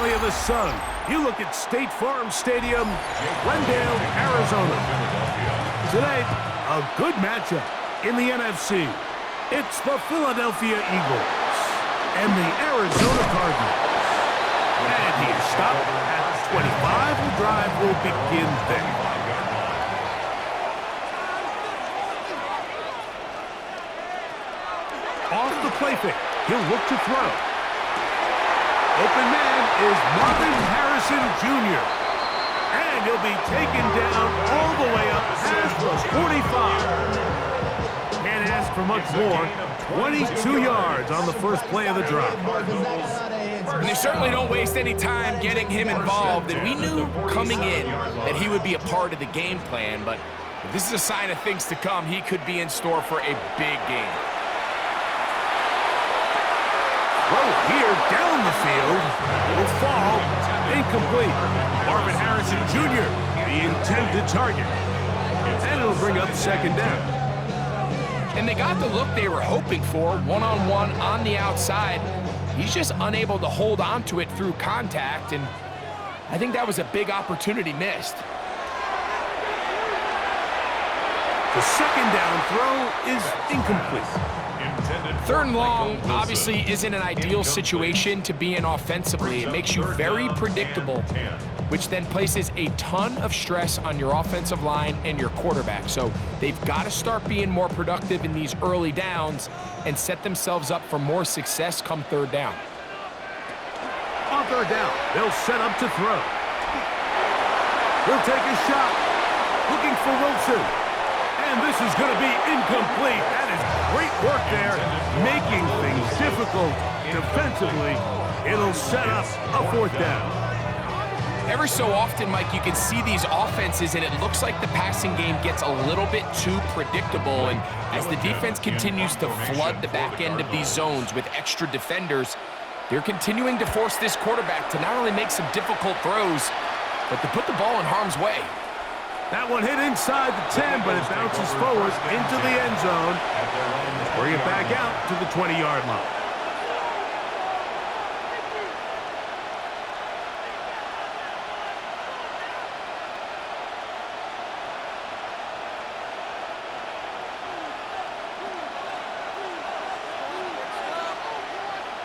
Valley of the Sun. You look at State Farm Stadium, Glendale, Arizona. Today, a good matchup in the NFC. It's the Philadelphia Eagles and the Arizona Cardinals. And he is stopped at 25. The drive will begin there. Off the play fake, he'll look to throw. Open man is Marvin Harrison Jr. And he'll be taken down all the way up past the 45. Can't ask for much more. 22 yards on the first play of the drive. And they certainly don't waste any time getting him involved. And we knew coming in that he would be a part of the game plan. But if this is a sign of things to come, he could be in store for a big game. Here, down the field, will fall, incomplete. Marvin Harrison Jr., the intended target. And it'll bring up second down. And they got the look they were hoping for, one-on-one on the outside. He's just unable to hold on to it through contact, and I think that was a big opportunity missed. The second down throw is incomplete. Third and long obviously isn't an ideal situation to be in offensively. It makes you very predictable, which then places a ton of stress on your offensive line and your quarterback. So they've got to start being more productive in these early downs and set themselves up for more success come third down. On third down, they'll set up to throw. He'll take a shot, looking for Wilson. And this is going to be incomplete. That is great work there, making things difficult defensively. It'll set up a fourth down. Every so often, Mike, you can see these offenses, and it looks like the passing game gets a little bit too predictable. And as the defense continues to flood the back end of these zones with extra defenders, they're continuing to force this quarterback to not only make some difficult throws, but to put the ball in harm's way. That one hit inside the 10, but it bounces forward into the end zone. Bring it back out to the 20-yard line.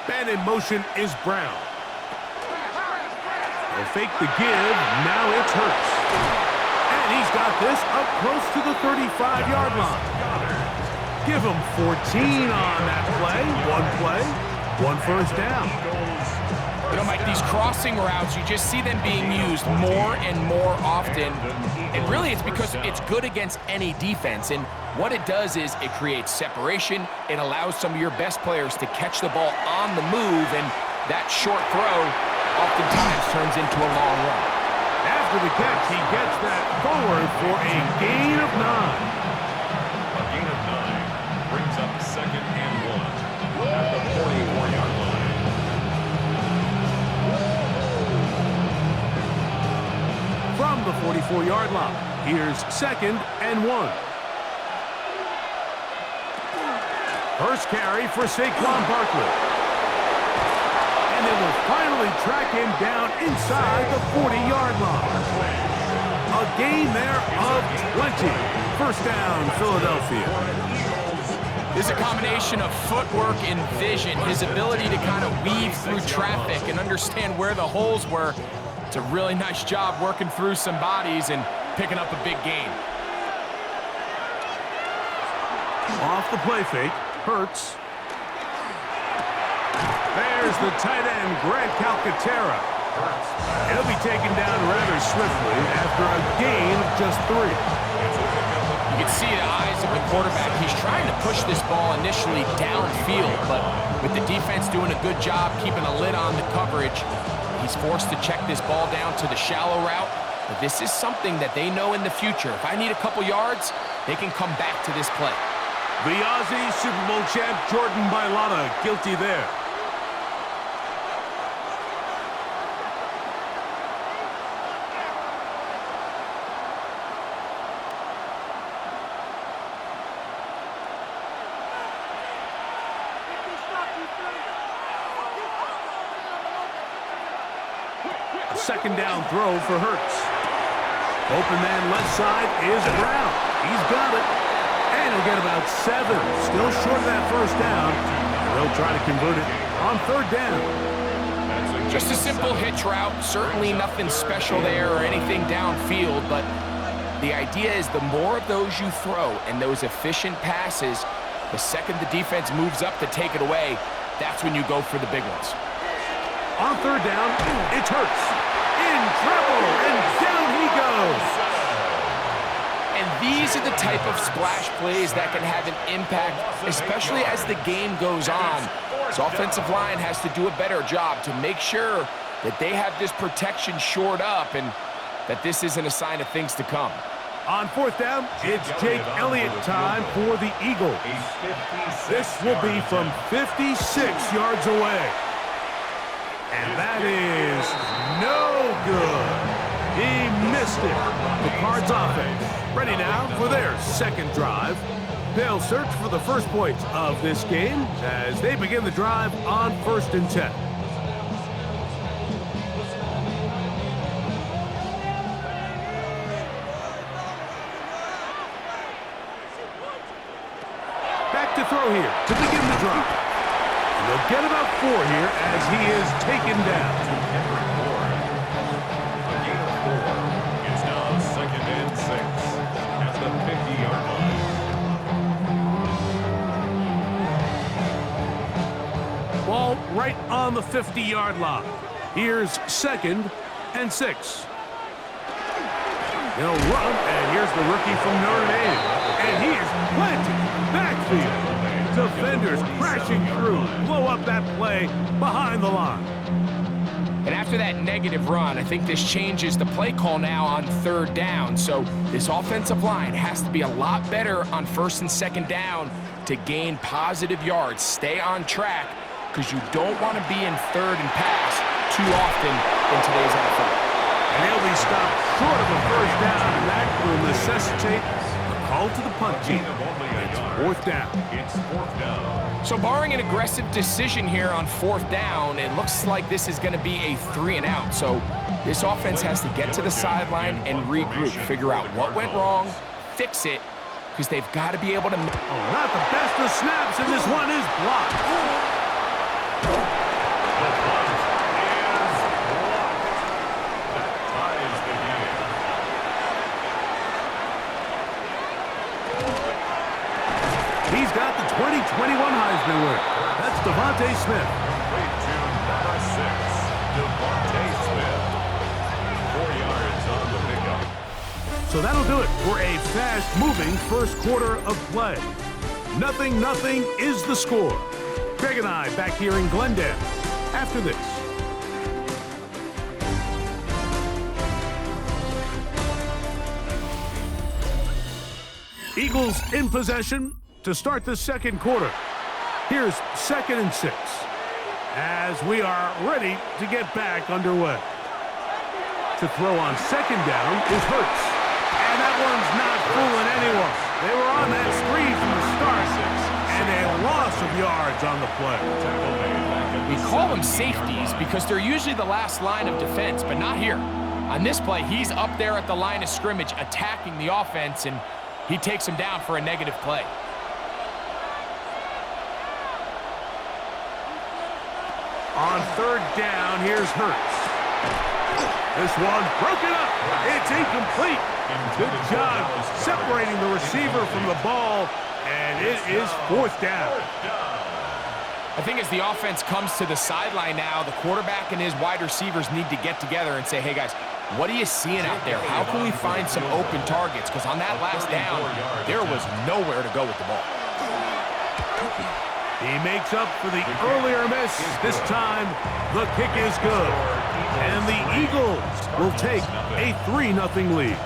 Man in motion is Brown. They'll fake the give. Now it's Hurts. And he's got this up close to the 35-yard line. Give him 14 on that play. One first down. You know, Mike, these crossing routes, you just see them being used more and more often. And really, it's because it's good against any defense. And what it does is it creates separation. It allows some of your best players to catch the ball on the move. And that short throw oftentimes turns into a long run. After the catch, he gets that forward for a gain of 9. A gain of 9 brings up second and 1 at the 44-yard line. From the 44-yard line, here's second and 1. First carry for Saquon Barkley. And they will finally track him down inside the 40-yard line. A gain there of 20. First down, Philadelphia. There's a combination of footwork and vision, his ability to kind of weave through traffic and understand where the holes were. It's a really nice job working through some bodies and picking up a big gain. Off the play fake, Hurts. There's the tight end, Greg Calcaterra. He'll be taken down rather swiftly after a gain of just 3. You can see the eyes of the quarterback. He's trying to push this ball initially downfield, but with the defense doing a good job keeping a lid on the coverage, he's forced to check this ball down to the shallow route. But this is something that they know in the future. If I need a couple yards, they can come back to this play. The Aussie Super Bowl champ Jordan Mailata guilty there. second down throw for Hurts. Open man left side is Brown. He's got it. And he'll get about 7. Still short of that first down. And they'll try to convert it on third down. Just a simple hitch route. Certainly nothing special there or anything downfield, but the idea is the more of those you throw and those efficient passes, the second the defense moves up to take it away, that's when you go for the big ones. On third down, it's Hurts. In trouble, and down he goes. And these are the type of splash plays that can have an impact, especially as the game goes on. This offensive line has to do a better job to make sure that they have this protection shored up and that this isn't a sign of things to come. On fourth down, it's Jake Elliott time for the Eagles. This will be from 56 yards away. And that is no good. He missed it. The Cards offense ready now for their second drive. They'll search for the first points of this game as they begin the drive on 1st and 10. Back to throw here to begin the drive. And they'll get about 4 here as he is taken down. A gain of 4 is now 2nd and 6 at the 50-yard line. Ball right on the 50-yard line. Here's 2nd and 6. They'll run, and here's the rookie from Notre Dame. And he is planted backfield. Defenders crashing through, blow up that play behind the line. And after that negative run, I think this changes the play call now on third down. So this offensive line has to be a lot better on 1st and 2nd down to gain positive yards. Stay on track because you don't want to be in 3rd and pass too often in today's NFL. And they'll be stopped short of a first down, and that will necessitate a call to the punt team. It's 4th down. It's 4th down. So barring an aggressive decision here on 4th down, it looks like this is going to be a 3 and out. So this offense has to get to the sideline and regroup, figure out what went wrong, fix it, because they've got to be able to... Oh, not the best of snaps, and this one is blocked. He's got the 2021 Heisman winner. That's Devontae Smith. Straight to number 6, Devontae Smith. 4 yards on the pickup. So that'll do it for a fast-moving first quarter of play. 0-0 is the score. Greg and I back here in Glendale after this. Eagles in possession to start the second quarter. Here's 2nd and 6 as we are ready to get back underway. To throw on 2nd down is Hurts. And that one's not fooling anyone. They were on that screen from the start, and a loss of yards on the play. We call them safeties because they're usually the last line of defense, but not here. On this play, he's up there at the line of scrimmage attacking the offense, and he takes him down for a negative play. On 3rd down, here's Hurts. This one broken up. It's incomplete. Good job separating the receiver from the ball, and it is 4th down. I think as the offense comes to the sideline now, the quarterback and his wide receivers need to get together and say, hey, guys, what are you seeing out there? How can we find some open targets? Because on that last down, there was nowhere to go with the ball. He makes up for the earlier miss. This time, the kick is good. And the Eagles will take a 3-0 lead.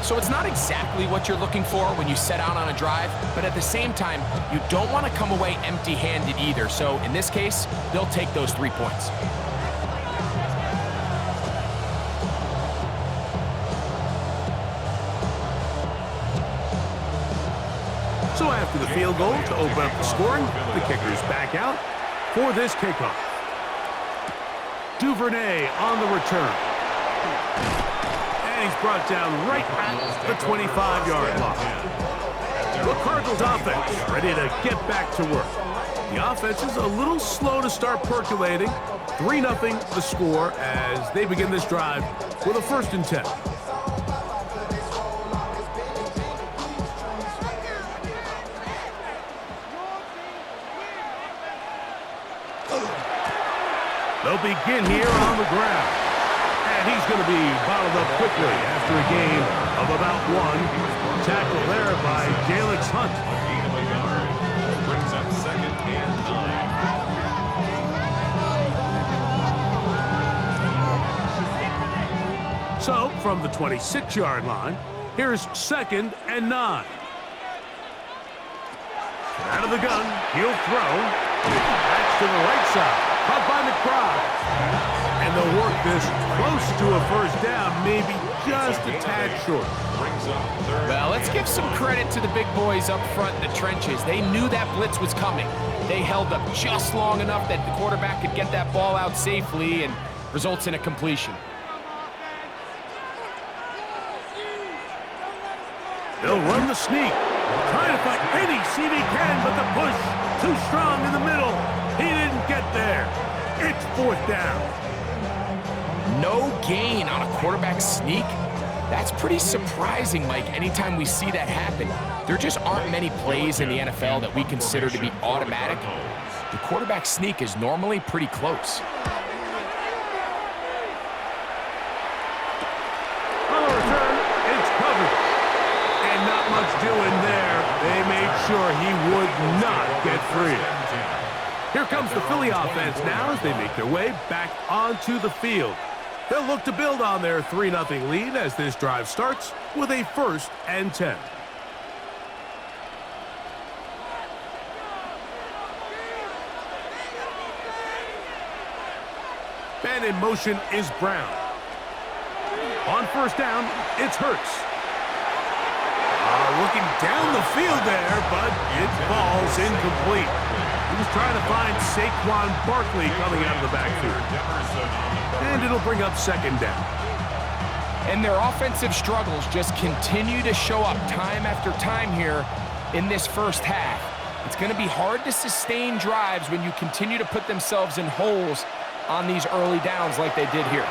So it's not exactly what you're looking for when you set out on a drive, but at the same time, you don't want to come away empty-handed either. So in this case, they'll take those 3 points. So after the field goal to open up the scoring, the kicker's back out for this kickoff. Duvernay on the return. And he's brought down right at the 25-yard line. The Cardinals offense ready to get back to work. The offense is a little slow to start percolating. 3-0 the score as they begin this drive with a 1st and 10. They'll begin here on the ground. And he's going to be bottled up quickly after a gain of about 1. Tackle there by Jalix Hunt. Gain of a yard. Brings up 2nd and 9. So, from the 26-yard line, here's 2nd and 9. Out of the gun, he'll throw. That's to the right side. Caught by McBride. And they'll work this close to a 1st down, maybe just a tad short. Well, let's give some credit to the big boys up front in the trenches. They knew that blitz was coming. They held up just long enough that the quarterback could get that ball out safely and results in a completion. They'll run the sneak. Trying to find any seam he can, but the push too strong in the middle. He didn't get there. It's 4th down. No gain on a quarterback sneak? That's pretty surprising, Mike, anytime we see that happen. There just aren't many plays in the NFL that we consider to be automatic. The quarterback sneak is normally pretty close. On the return, it's covered. And not much doing there. They made sure he would not get free. Here comes the Philly offense now as they make their way back onto the field. They'll look to build on their 3-0 lead as this drive starts with a 1st and 10. And in motion is Brown. On 1st down, it's Hurts. Looking down the field there, but it falls incomplete. He was trying to find Saquon Barkley coming out of the backfield. And it'll bring up 2nd down. And their offensive struggles just continue to show up time after time here in this 1st half. It's going to be hard to sustain drives when you continue to put themselves in holes on these early downs like they did here.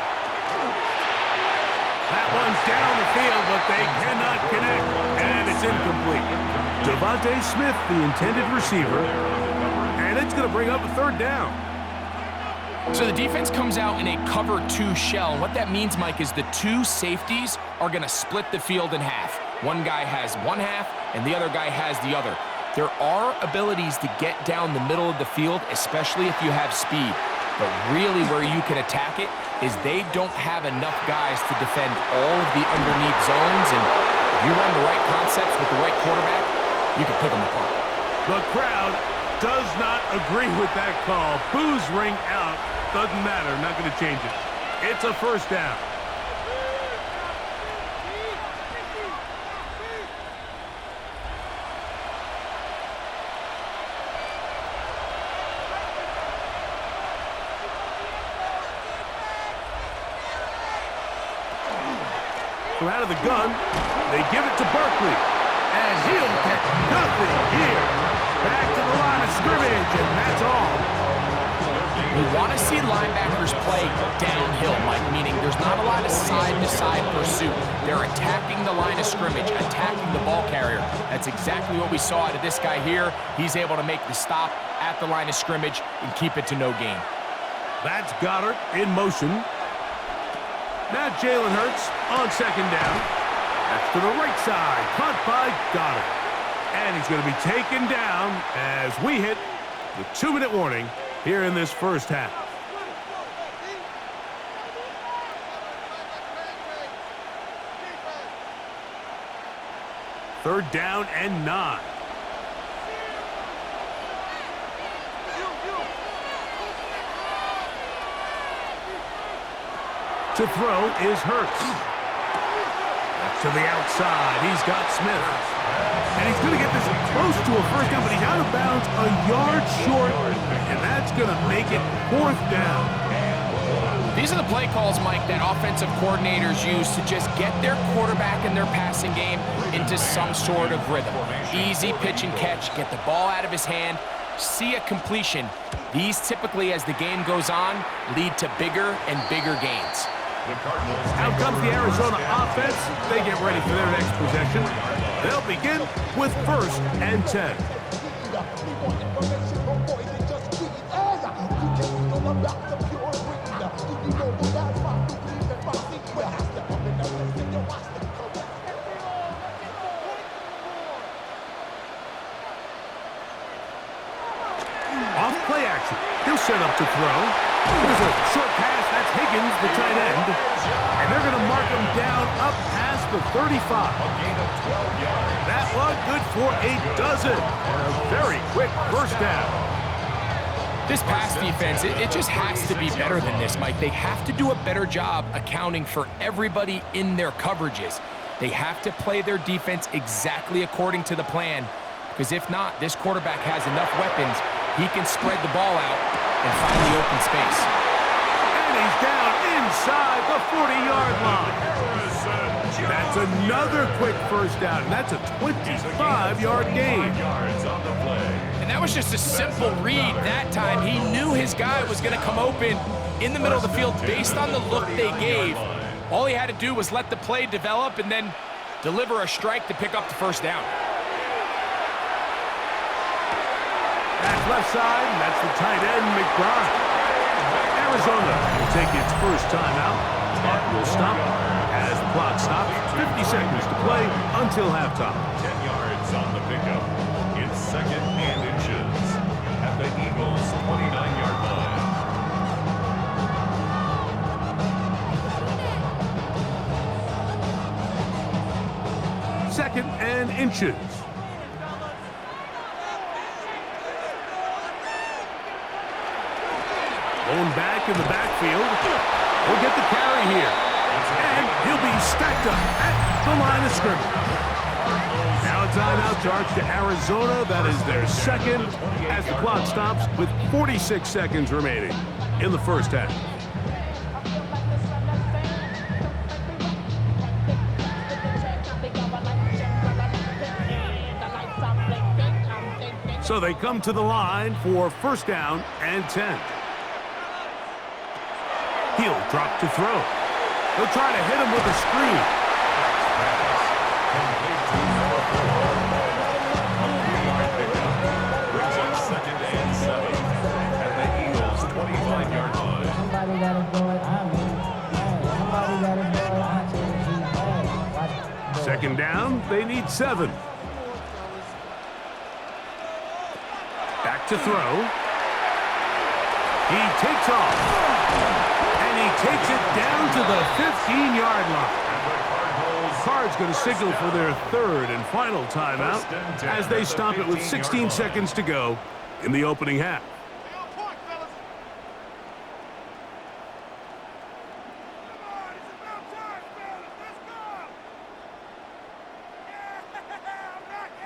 That one's down the field, but they cannot connect, and it's incomplete. Devontae Smith, the intended receiver, and it's going to bring up a 3rd down. So the defense comes out in a cover 2 shell. What that means, Mike, is the 2 safeties are going to split the field in half. One guy has one half, and the other guy has the other. There are abilities to get down the middle of the field, especially if you have speed. But really where you can attack it is they don't have enough guys to defend all of the underneath zones. And if you run the right concepts with the right quarterback, you can pick them apart. The crowd does not agree with that call. Boos ring out. Doesn't matter. Not going to change it. It's a 1st down. From out of the gun, they give it to Barkley. And he'll get nothing here. Back to the line of scrimmage, and that's all. We want to see linebackers play downhill, Mike, meaning there's not a lot of side-to-side pursuit. They're attacking the line of scrimmage, attacking the ball carrier. That's exactly what we saw out of this guy here. He's able to make the stop at the line of scrimmage and keep it to no gain. That's Goddard in motion. Now Jalen Hurts on 2nd down. That's to the right side, caught by Goddard. And he's going to be taken down as we hit the 2-minute warning here in this 1st half. Third down and 9. To throw is Hurts. That's to the outside. He's got Smith. And he's going to get this close to a 1st down, but he's out of bounds a yard short, and that's going to make it 4th down. These are the play calls, Mike, that offensive coordinators use to just get their quarterback and their passing game into some sort of rhythm. Easy pitch and catch, get the ball out of his hand, see a completion. These typically, as the game goes on, lead to bigger and bigger gains. Out comes the Arizona offense. They get ready for their next possession. They'll begin with 1st and 10. Off play action. He'll set up to throw. Here's a short pass. That's Higgins, the tight end. And they're going to mark him down up past the 35. That one good for a dozen. And a very quick first down. This pass defense, it just has to be better than this, Mike. They have to do a better job accounting for everybody in their coverages. They have to play their defense exactly according to the plan, because if not, this quarterback has enough weapons. He can spread the ball out and find the open space. And he's down inside the 40-yard line. That's another quick first down. That's a 25-yard gain. And that was just a simple read that time. He knew his guy was going to come open in the middle of the field based on the look they gave. All he had to do was let the play develop and then deliver a strike to pick up the first down. That's left side, and that's the tight end, McBride. Arizona will take its first timeout. Clock will stop as the clock stops. 50 seconds to play until halftime. 10 yards on the pickup. It's 2nd and inches at the Eagles' 29-yard line. 2nd and inches. Going back in the backfield. He'll get the carry here. And he'll be stacked up at the line of scrimmage. Now a timeout charge to Arizona. That is their 2nd as the clock stops with 46 seconds remaining in the first half. So they come to the line for 1st down and 10. He'll drop to throw. He'll try to hit him with a screen. Brings up 2nd and 7 at the Eagles' 25-yard line. Somebody got to go it. Somebody got to go it. 2nd down, they need 7. Back to throw. He takes off. And he takes it down to the 15-yard line. Cards going to signal for their 3rd and final timeout as they stop it with 16 seconds to go in the opening half.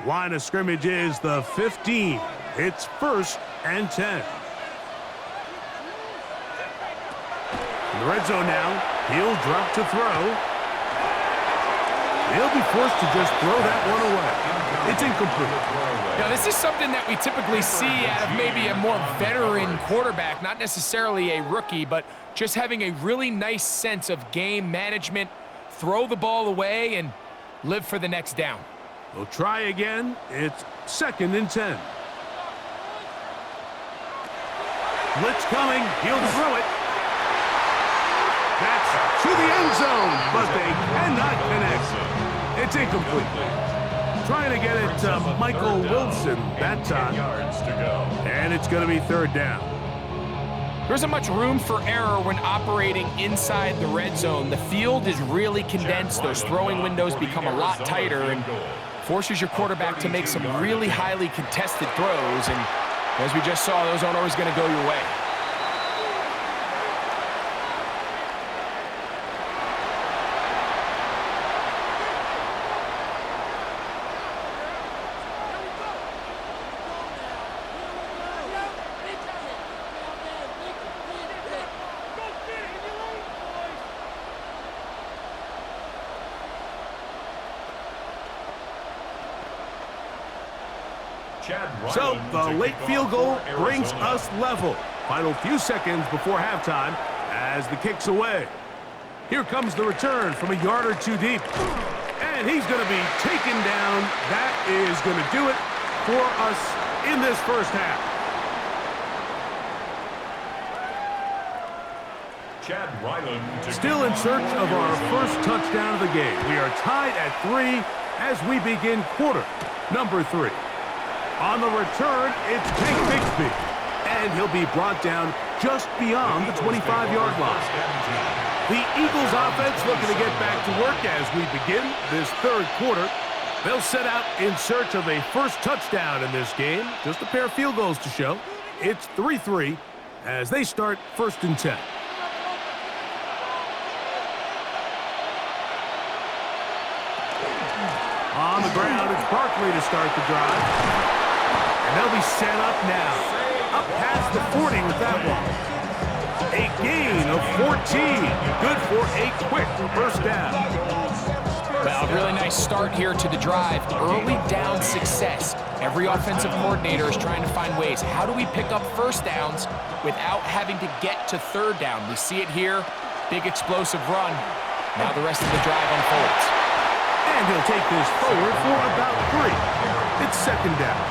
Line of scrimmage is the 15. It's 1st and 10. In the red zone now, he'll drop to throw. He'll be forced to just throw that one away. It's incomplete. Now, this is something that we typically see out of maybe a more veteran quarterback, not necessarily a rookie, but just having a really nice sense of game management, throw the ball away, and live for the next down. We'll try again. It's 2nd and 10. Blitz coming. He'll throw it. That's to the end zone, but they cannot connect. It's incomplete. Trying to get it to Michael Wilson that time. And it's going to be 3rd down. There isn't much room for error when operating inside the red zone. The field is really condensed. Those throwing windows become a lot tighter and forces your quarterback to make some really highly contested throws. And as we just saw, those aren't always going to go your way. So the late field goal brings us level. Final few seconds before halftime as the kick's away. Here comes the return from a yard or two deep. And he's going to be taken down. That is going to do it for us in this first half. Still in search of our first touchdown of the game. We are tied at 3 as we begin quarter number 3. On the return, it's Tank Bixby. And he'll be brought down just beyond the 25-yard line. The Eagles offense looking to get back to work as we begin this third quarter. They'll set out in search of a first touchdown in this game. Just a pair of field goals to show. It's 3-3 as they start 1st and 10. On the ground, it's Barkley to start the drive. And they'll be set up now. Up past the 40 with that one. A gain of 14. Good for a quick first down. Well, a really nice start here to the drive. Early down success. Every offensive coordinator is trying to find ways. How do we pick up first downs without having to get to third down? We see it here. Big explosive run. Now the rest of the drive unfolds. And he'll take this forward for about 3. It's 2nd down.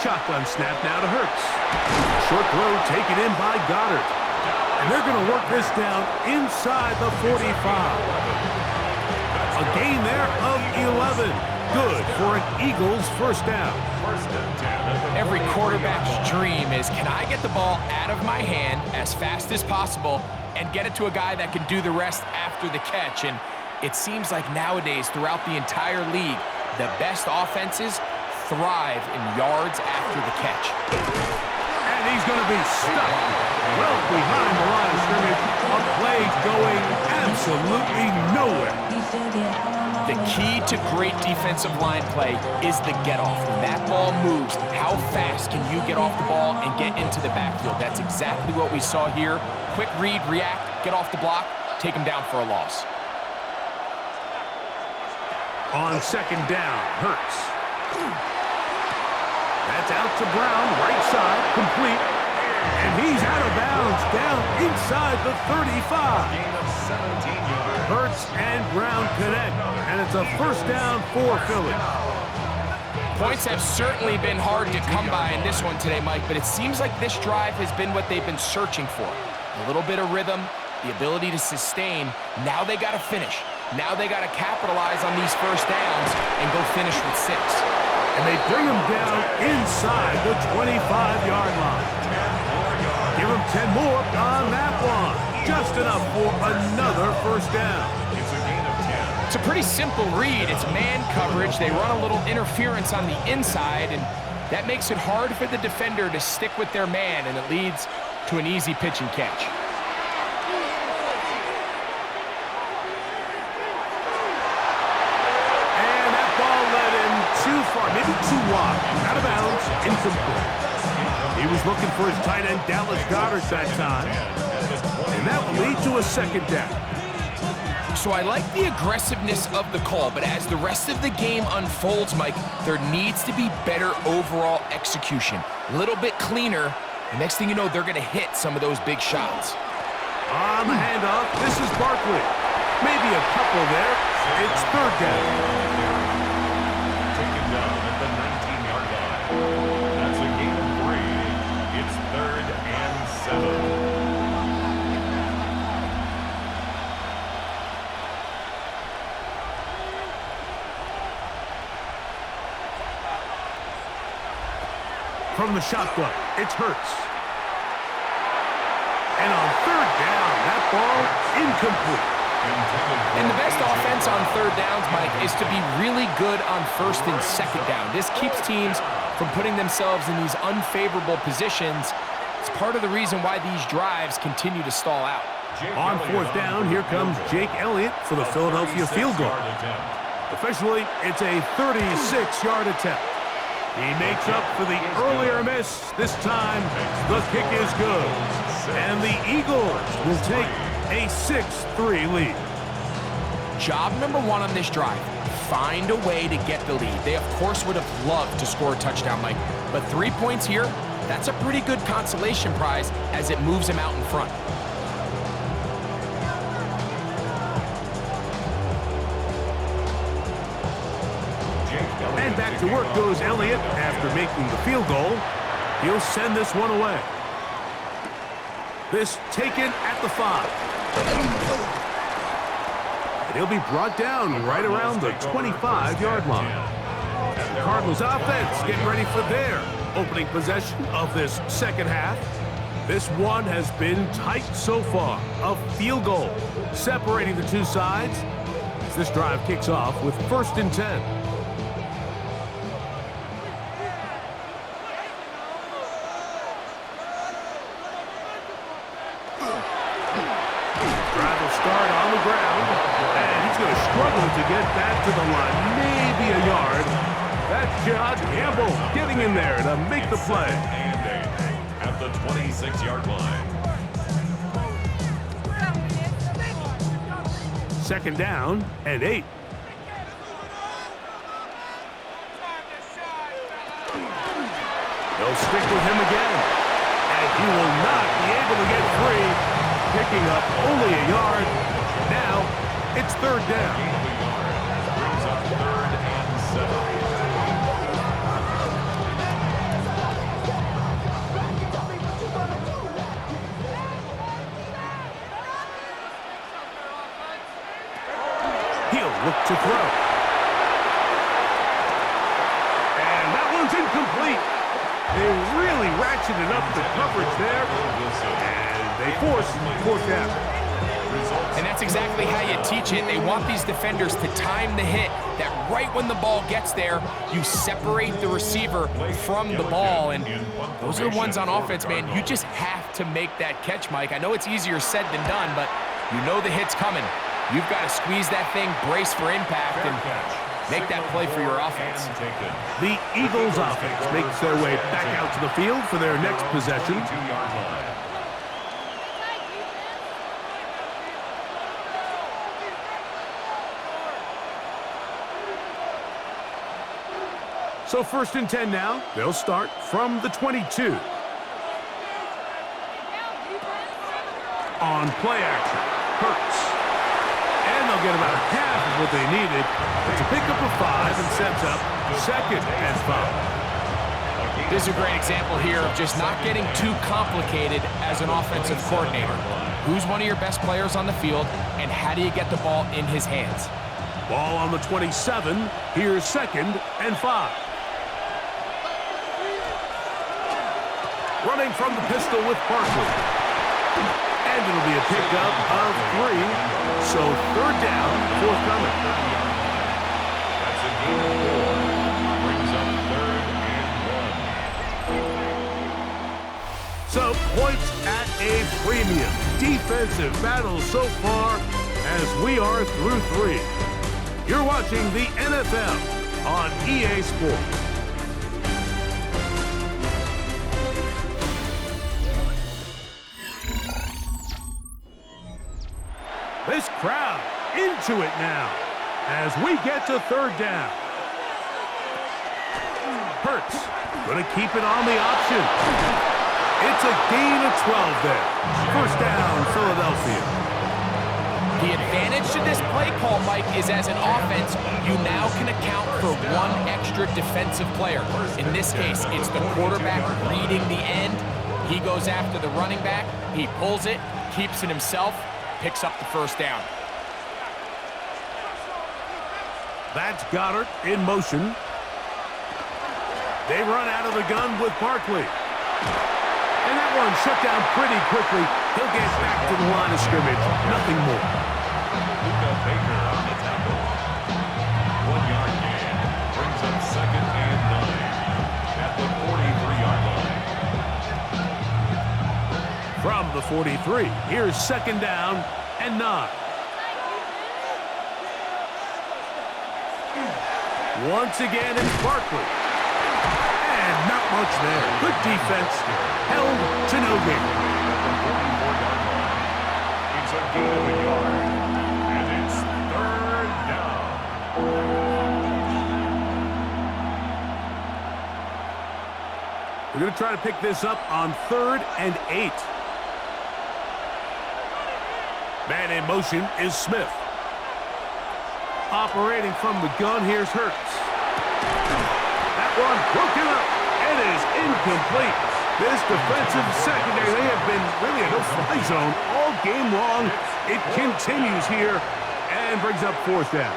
Shotgun snap now to Hurts. Short throw taken in by Goddard. And they're going to work this down inside the 45. A gain there of 11. Good for an Eagles first down. Every quarterback's dream is, can I get the ball out of my hand as fast as possible and get it to a guy that can do the rest after the catch? And it seems like nowadays throughout the entire league, the best offenses thrive in yards after the catch. And he's going to be stuck well behind the line of scrimmage. A play going absolutely nowhere. The key to great defensive line play is the get-off. When that ball moves, how fast can you get off the ball and get into the backfield? That's exactly what we saw here. Quick read, react, get off the block, take him down for a loss. On 2nd down, Hurts. That's out to Brown, right side, complete. And he's out of bounds, down inside the 35. Hurts and Brown connect, and it's a first down for Philly. Points have certainly been hard to come by in this one today, Mike, but it seems like this drive has been what they've been searching for. A little bit of rhythm, the ability to sustain. Now they got to finish. Now they got to capitalize on these first downs and go finish with 6. And they bring him down inside the 25-yard line. Give him 10 more on that one. Just enough for another first down. It's a pretty simple read. It's man coverage. They run a little interference on the inside, and that makes it hard for the defender to stick with their man, and it leads to an easy pitch and catch. Too far, maybe too wide. Out of bounds, incomplete. He was looking for his tight end, Dallas Goddard, that time. And that will lead to a 2nd down. So I like the aggressiveness of the call, but as the rest of the game unfolds, Mike, there needs to be better overall execution. A little bit cleaner. The next thing you know, they're going to hit some of those big shots. On the handoff, this is Barkley. Maybe a couple there. It's 3rd down. At the 19-yard line. That's a gain of 3. It's 3rd and 7. From the shotgun, it's Hurts. And on 3rd down, that ball incomplete. And the best offense on 3rd downs, Mike, is to be really good on 1st and 2nd down. This keeps teams from putting themselves in these unfavorable positions. It's part of the reason why these drives continue to stall out. On fourth down, here comes Jake Elliott for the Philadelphia field goal. Officially, it's a 36-yard attempt. He makes up for the earlier miss. This time, the kick is good. And the Eagles will take a 6-3 lead. Job number one on this drive, find a way to get the lead. They, of course, would have loved to score a touchdown, Mike. But 3 points here, that's a pretty good consolation prize as it moves them out in front. And back to work goes Elliott after making the field goal. He'll send this one away. This taken at the 5. And he'll be brought down right around the 25-yard line. The Cardinals offense getting ready for their opening possession of this second half. This one has been tight so far. A field goal separating the two sides as this drive kicks off with 1st and 10. Start on the ground, and he's going to struggle to get back to the line, maybe a yard. That's John Campbell getting in there to make the play. At the 26-yard line. 2nd down and 8. They'll stick with him again, and he will not be able to get free. Picking up only a yard. Now it's 3rd down. Brings up 3rd and 7. He'll look to throw. And that one's incomplete. They really ratcheted up the coverage there. They force 4th down. And that's exactly how you teach it. They want these defenders to time the hit, that right when the ball gets there, you separate the receiver from the ball. And those are the ones on offense, man. You just have to make that catch, Mike. I know it's easier said than done, but you know the hit's coming. You've got to squeeze that thing, brace for impact, and make that play for your offense. The Eagles offense makes their way back out to the field for their next possession. So 1st and 10 now. They'll start from the 22. On play action, Hurts. And they'll get about half of what they needed. It's a pickup of 5 and sets up 2nd and 5. This is a great example here of just not getting too complicated as an offensive coordinator. Who's one of your best players on the field, and how do you get the ball in his hands? Ball on the 27. Here's 2nd and 5. Running from the pistol with Barkley. And it'll be a pickup of 3. So 3rd down, forthcoming. That's a gain of 4. Brings up 3rd and 1. So points at a premium. Defensive battle so far as we are through 3. You're watching the NFL on EA Sports. This crowd into it now as we get to 3rd down. Hurts going to keep it on the option. It's a gain of 12 there. 1st down, Philadelphia. The advantage to this play call, Mike, is as an offense, you now can account for 1 extra defensive player. In this case, it's the quarterback reading the end. He goes after the running back. He pulls it, keeps it himself, picks up the 1st down. That's Goddard in motion. They run out of the gun with Barkley. And that one shut down pretty quickly. He'll get back to the line of scrimmage. Nothing more. Baker on the tackle. 1-yard gain. Brings up 2nd and 9 at the 43-yard line. From the 43, here's second down and 9. Once again, it's Barkley. And not much there. Good defense. Held to no gain. It's a gain of a yard. And it's third down. We're going to try to pick this up on 3rd and 8. Man in motion is Smith. Operating from the gun, here's Hurts. That one broken up. It is incomplete. This defensive secondary, they have been really a no-fly zone all game long. It continues here and brings up 4th down.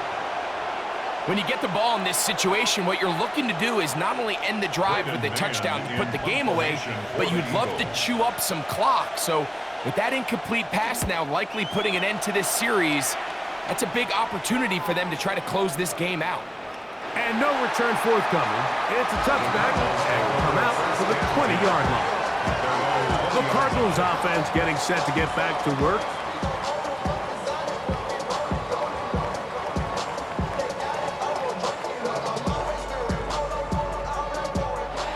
When you get the ball in this situation, what you're looking to do is not only end the drive with a touchdown to put the game away, but you'd love to chew up some clock. So with that incomplete pass now likely putting an end to this series, that's a big opportunity for them to try to close this game out. And no return forthcoming. It's a touchback and come out to the 20-yard line. The Cardinals offense getting set to get back to work.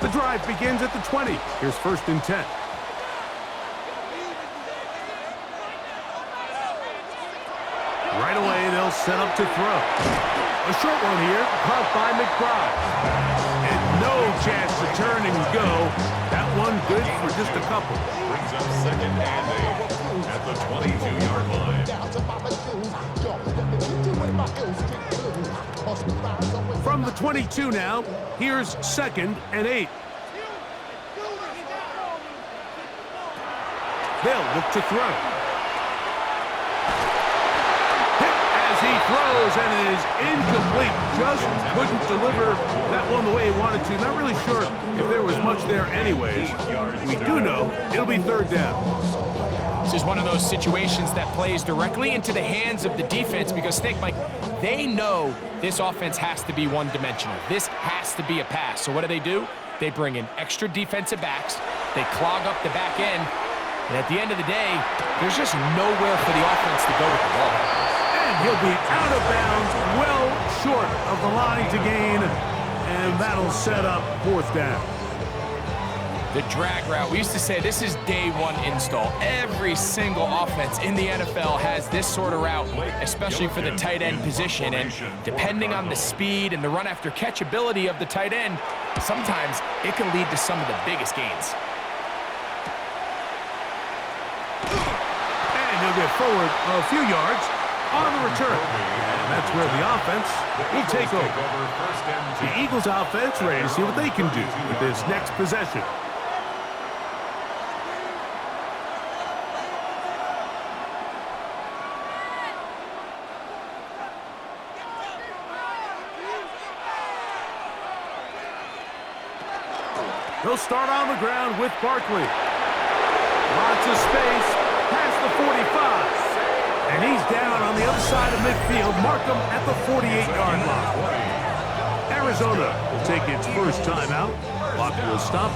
The drive begins at the 20. Here's 1st and 10. Right away, they'll set up to throw. A short one here, caught by McBride. And no chance to turn and go. That one good for just a couple. Brings up 2nd and 8 at the 22-yard line. From the 22 now, here's 2nd and 8. They'll look to throw. He throws, and it is incomplete. Just couldn't deliver that one the way he wanted to. Not really sure if there was much there anyways. We do know it'll be 3rd down. This is one of those situations that plays directly into the hands of the defense because, think, Mike, they know this offense has to be one-dimensional. This has to be a pass. So what do? They bring in extra defensive backs. They clog up the back end. And at the end of the day, there's just nowhere for the offense to go with the ball. And he'll be out of bounds, well short of the line to gain, and that'll set up 4th down. The drag route, we used to say this is day one install. Every single offense in the NFL has this sort of route, especially for the tight end position. And depending on the speed and the run after catch ability of the tight end, sometimes it can lead to some of the biggest gains. And he'll get forward a few yards on the return. And that's where the offense will take over. The Eagles offense ready to see what they can do with this next possession. They'll start on the ground with Barkley. Lots of space past the 45. And he's down on the other side of midfield. Mark him at the 48-yard line. Arizona will take its first timeout. Clock will stop.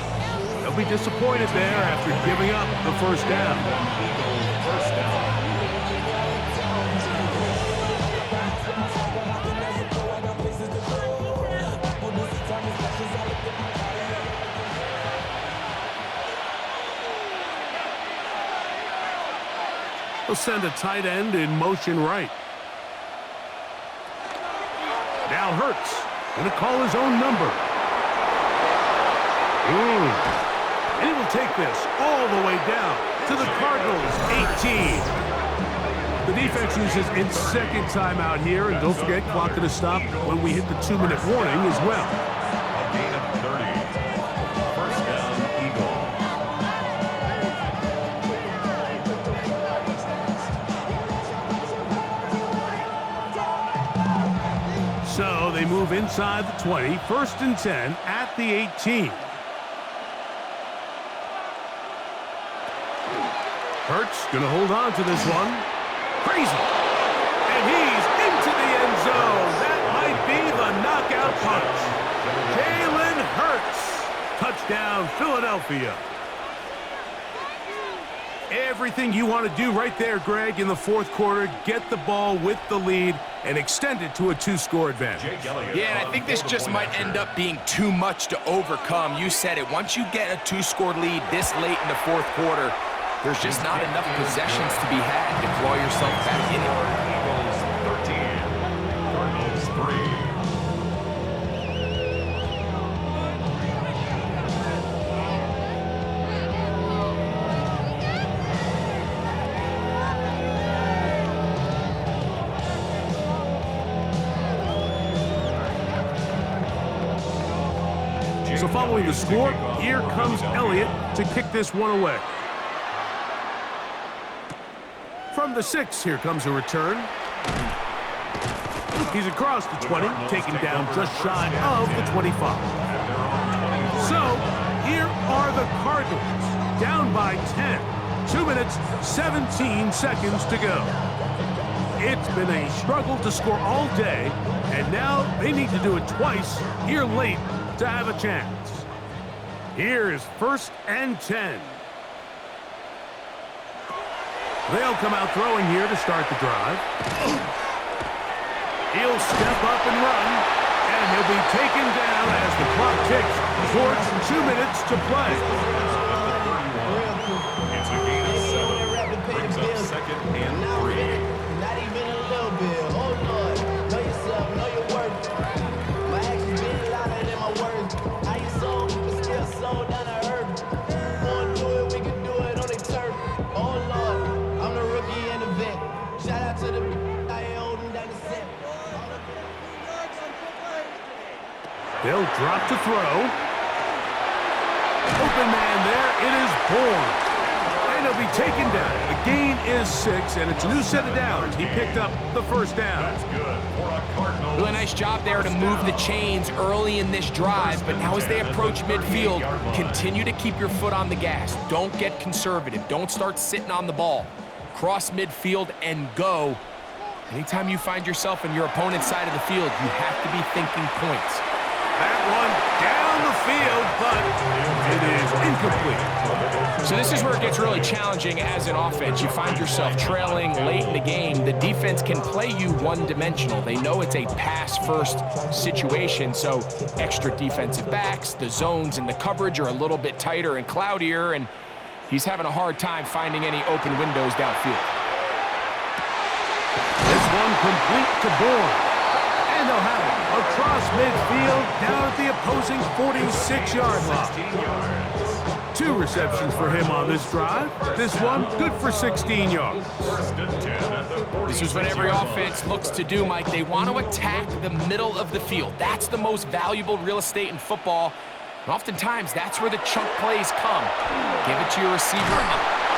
They'll be disappointed there after giving up the first down. They'll send a tight end in motion right. Now Hurts going to call his own number. And he will take this all the way down to the Cardinals' 18. The defense uses its 2nd timeout here, and don't forget, clock going to stop when we hit the 2-minute warning as well. A gain of 30. First down, Eagles. So they move inside the 20, 1st and 10 at the 18. Hurts going to hold on to this one. Crazy. And he's into the end zone. That might be the knockout punch. Jalen Hurts. Touchdown, Philadelphia. Everything you want to do right there, Greg, in the fourth quarter. Get the ball with the lead and extend it to a 2-score advantage. Yeah, and I think this just might end up being too much to overcome. You said it. Once you get a 2-score lead this late in the fourth quarter, there's just not enough possessions to be had to claw yourself back in it. Eagles 13, Cardinals 3. So following the score, here comes Elliott to kick this one away. From the 6, here comes a return. He's across the 20, taken down just shy of the 25. So, here are the Cardinals, down by 10. 2 minutes, 17 seconds to go. It's been a struggle to score all day, and now they need to do it twice here late to have a chance. Here is 1st and 10. They'll come out throwing here to start the drive. He'll step up and run, and he'll be taken down as the clock ticks towards 2 minutes to play. It's a gain of 7. Brings up 2nd and 3. Not even a little bit. Oh, Lord. Know yourself. Know your worth. My actions been louder than my words. I ain't sold, but still sold down to earth. Wanna do it, we can do it on the turf. Oh, Lord. I'm the rookie and the vet. Shout out to the I ain't holding down the set. They'll drop to throw. Open man there. It is Bourne. And he'll be taken down. The gain is 6, and it's a new set of downs. He picked up the first down. That's good for a Cardinals. Really nice job there to move the chains early in this drive, but now as they approach midfield, continue to keep your foot on the gas. Don't get conservative. Don't start sitting on the ball. Cross midfield and go. Anytime you find yourself in your opponent's side of the field, you have to be thinking points. That one down the field, but it is incomplete. So this is where it gets really challenging as an offense. You find yourself trailing late in the game. The defense can play you one-dimensional. They know it's a pass-first situation, so extra defensive backs, the zones and the coverage are a little bit tighter and cloudier, and he's having a hard time finding any open windows downfield. This one complete to Bourne. And they'll have it across midfield down at the opposing 46-yard line. 2 receptions for him on this drive. This one good for 16 yards. This is what every offense looks to do, Mike. They want to attack the middle of the field. That's the most valuable real estate in football. And oftentimes, that's where the chunk plays come. Give it to your receiver.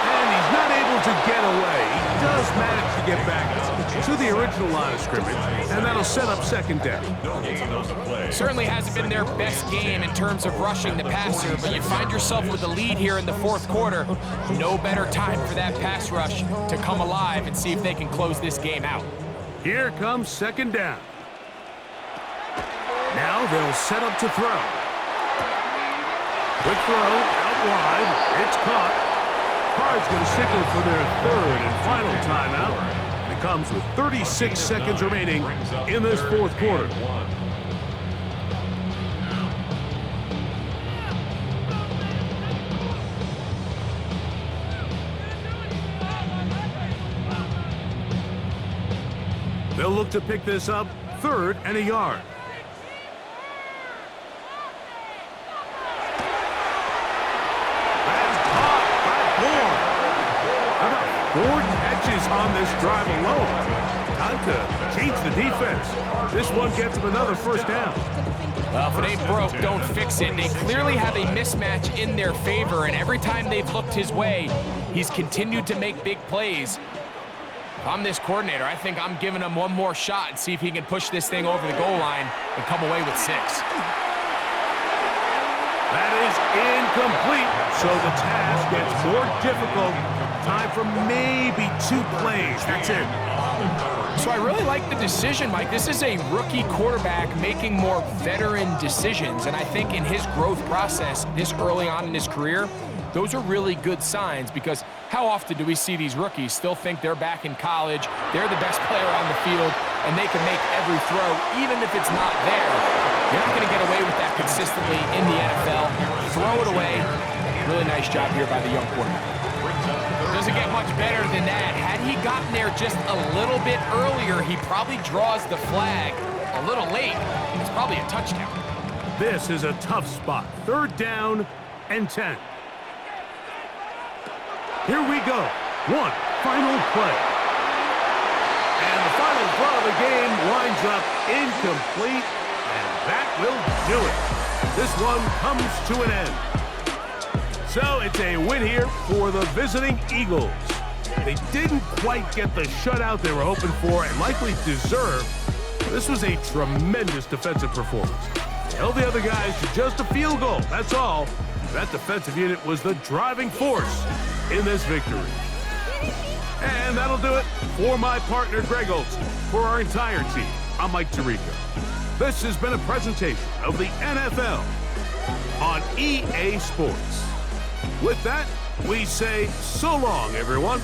And he's not able to get away. He does manage to get back to the original line of scrimmage, and that'll set up 2nd down. Certainly hasn't been their best game in terms of rushing the passer, but you find yourself with the lead here in the 4th quarter. No better time for that pass rush to come alive and see if they can close this game out. Here comes 2nd down. Now they'll set up to throw. Quick throw out wide. It's caught. Cards going to signal for their 3rd and final timeout. It comes with 36 seconds remaining in this 4th quarter. They'll look to pick this up 3rd and a yard. About 4 catches on this drive alone. Time to change the defense. This one gets him another 1st down. Well, if it ain't broke, don't fix it. They clearly have a mismatch in their favor, and every time they've looked his way, he's continued to make big plays. If I'm this coordinator, I think I'm giving him one more shot and see if he can push this thing over the goal line and come away with 6. That is incomplete, so the task gets more difficult. Time for maybe 2 plays. That's it. So I really like the decision, Mike. This is a rookie quarterback making more veteran decisions, and I think in his growth process this early on in his career, those are really good signs, because how often do we see these rookies still think they're back in college, they're the best player on the field, and they can make every throw, even if it's not there. You're not going to get away with that consistently in the NFL. Throw it away. Really nice job here by the young quarterback. Doesn't get much better than that. Had he gotten there just a little bit earlier, he probably draws the flag a little late, and it's probably a touchdown. This is a tough spot. 3rd down and 10. Here we go. One final play. And the final throw of the game winds up incomplete, and that will do it. This one comes to an end. So it's a win here for the visiting Eagles. They didn't quite get the shutout they were hoping for and likely deserved. This was a tremendous defensive performance. They held the other guys to just a field goal, that's all. That defensive unit was the driving force in this victory. And that'll do it for my partner, Greg Olson. For our entire team, I'm Mike Tirico. This has been a presentation of the NFL on EA Sports. With that, we say so long, everyone.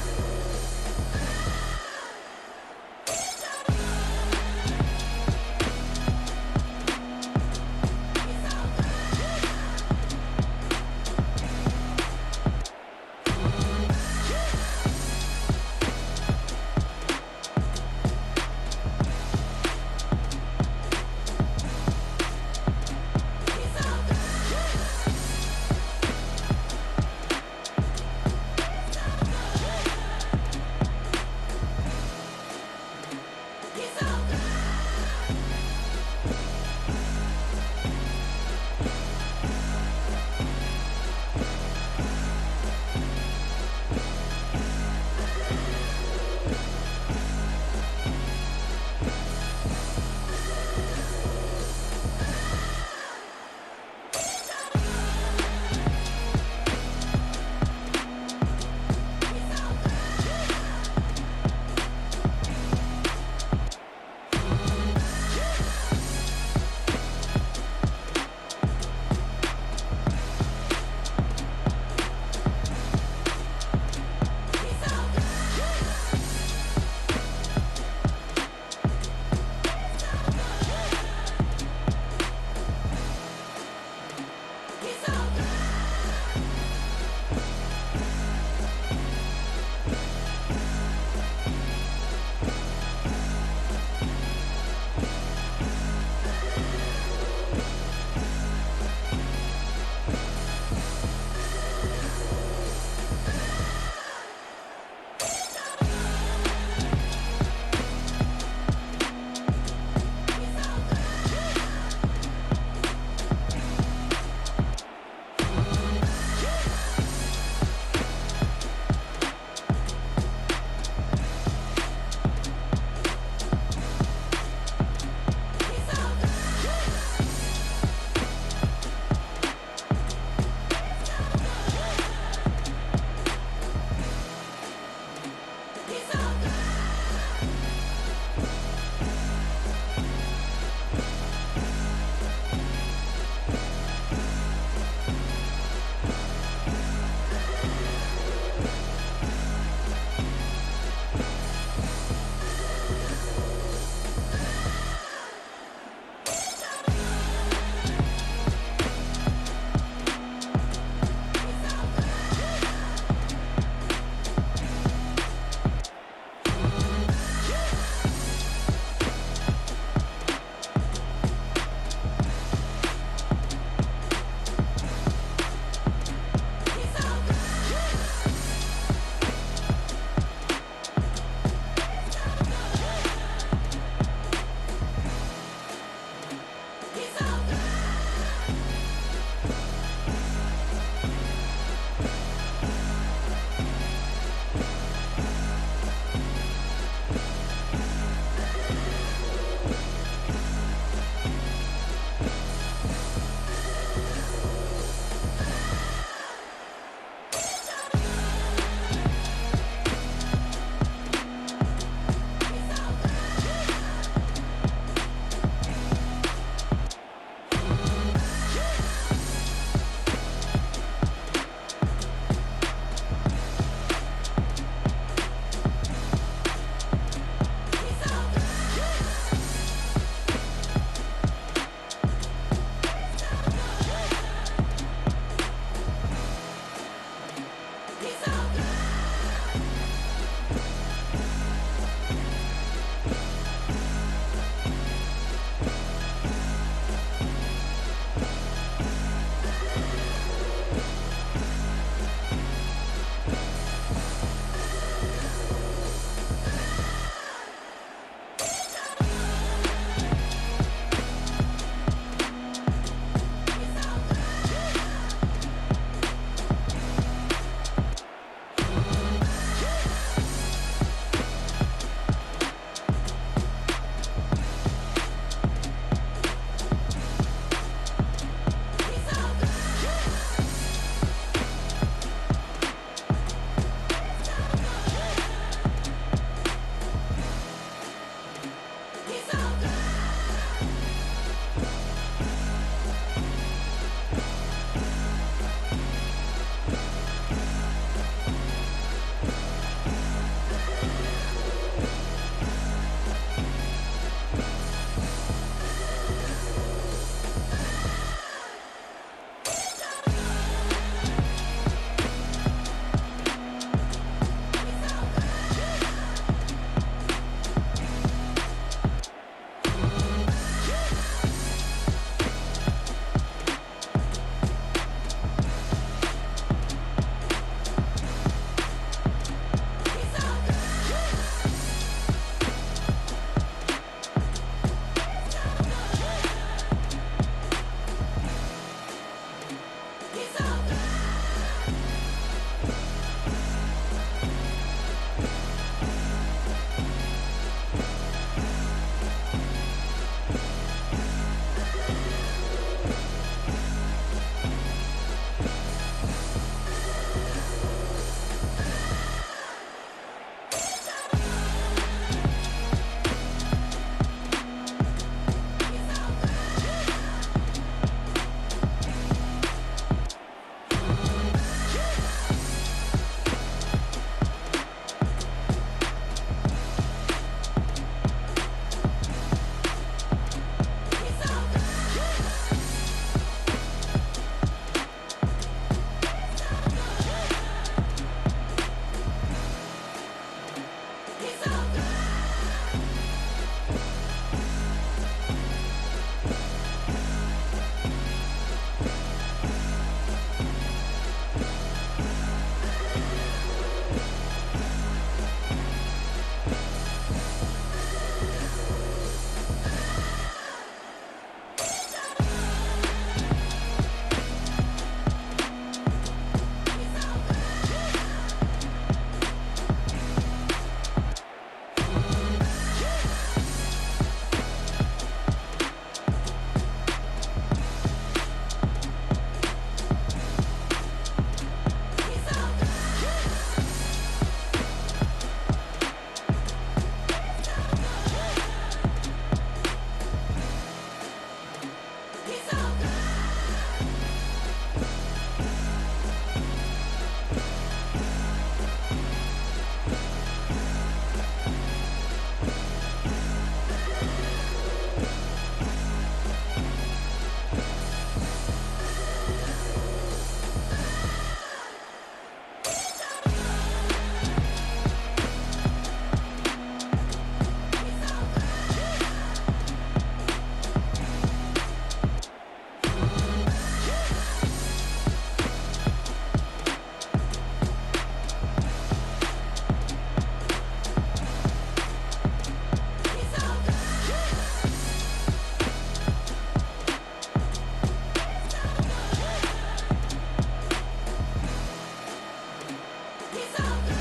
He's off the